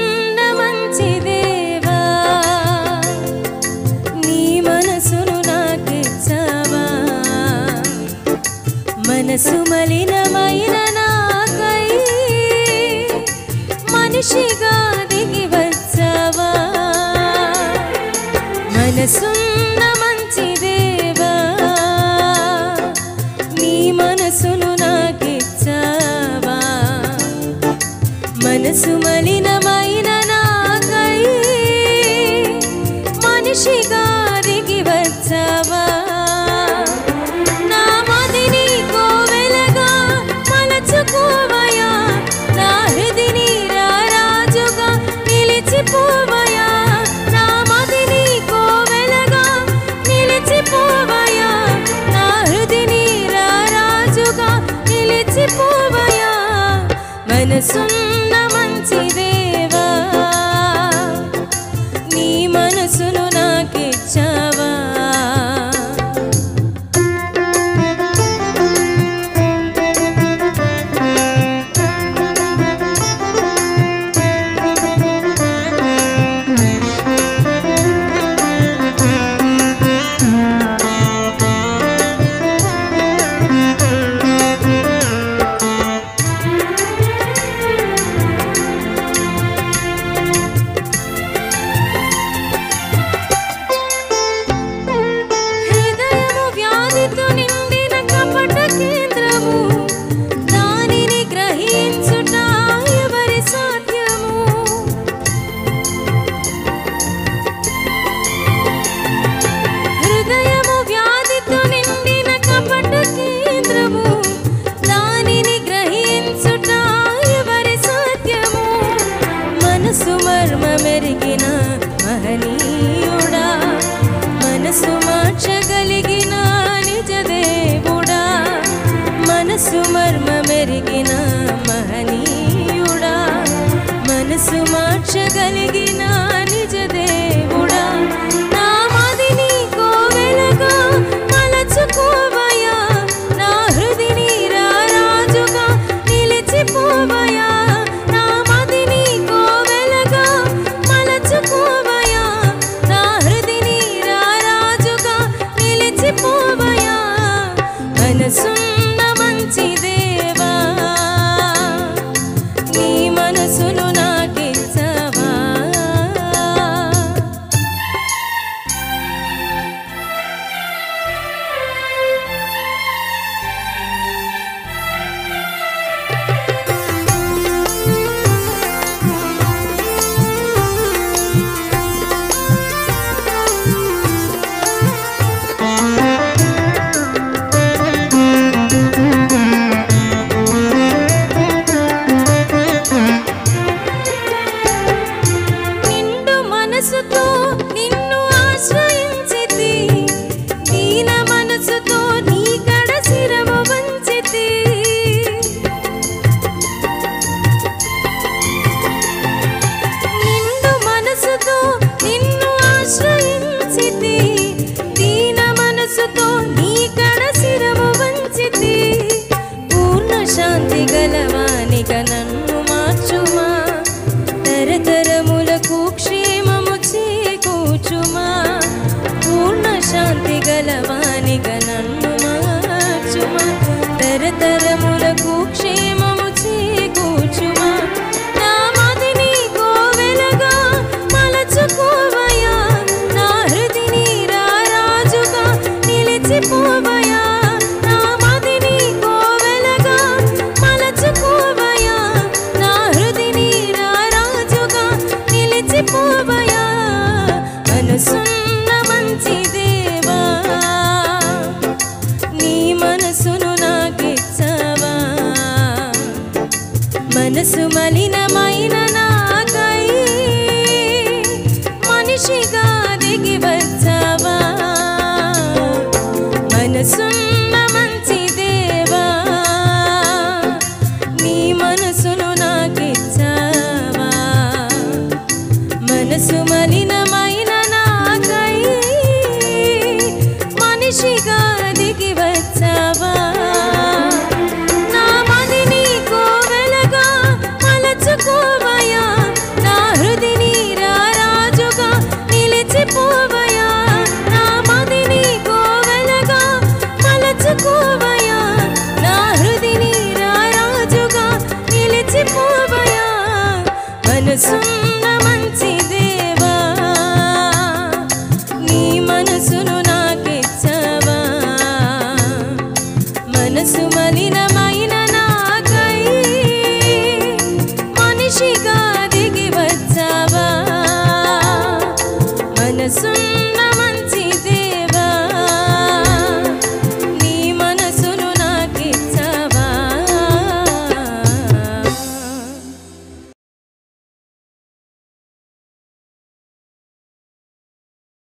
మనసున్న మంచి దేవా నీ మనసును నాకిచ్చావా మనసు మలినమైన నాకై మనిషిగా దిగి వచ్చావా మనసున్న మంచి దేవా నీ మనసును నాకిచ్చావా మనసు మలినమైన నాకై మనిషిగా దిగి వచ్చావా నా మదిని కోవెలగా మలచుకోవయా నా హృదిని రారాజుగా నిలిచిపోవయా నా మదిని కోవెలగా నిలిచిపోవయా నా హృదిని రారాజుగా నిలిచిపోవయా మనసున్న మంచి దేవా నీ మనసును నాకిచ్చావా మనసు మర్మ మెరిగిన మహనీయుడా మనసు మార్చగలిగిన నిజ దేవుడా మనసు మర్మ మెరిగిన మహనీయుడా మనసు మార్చగలిగిన నిజ దేవుడా నా మదిని కోవెలగా మలచుకోవయా నా హృదిని రారాజుగా నిలిచిపోవయా మనసున్న మంచి దేవా నీ మనసును నాకిచ్చావా మనసున్న మంచి దేవా నీ మనసును నాకిచ్చవా మనసు మలినమైన నాకై మనిషిగా దిగి వచ్చావా మనసున్న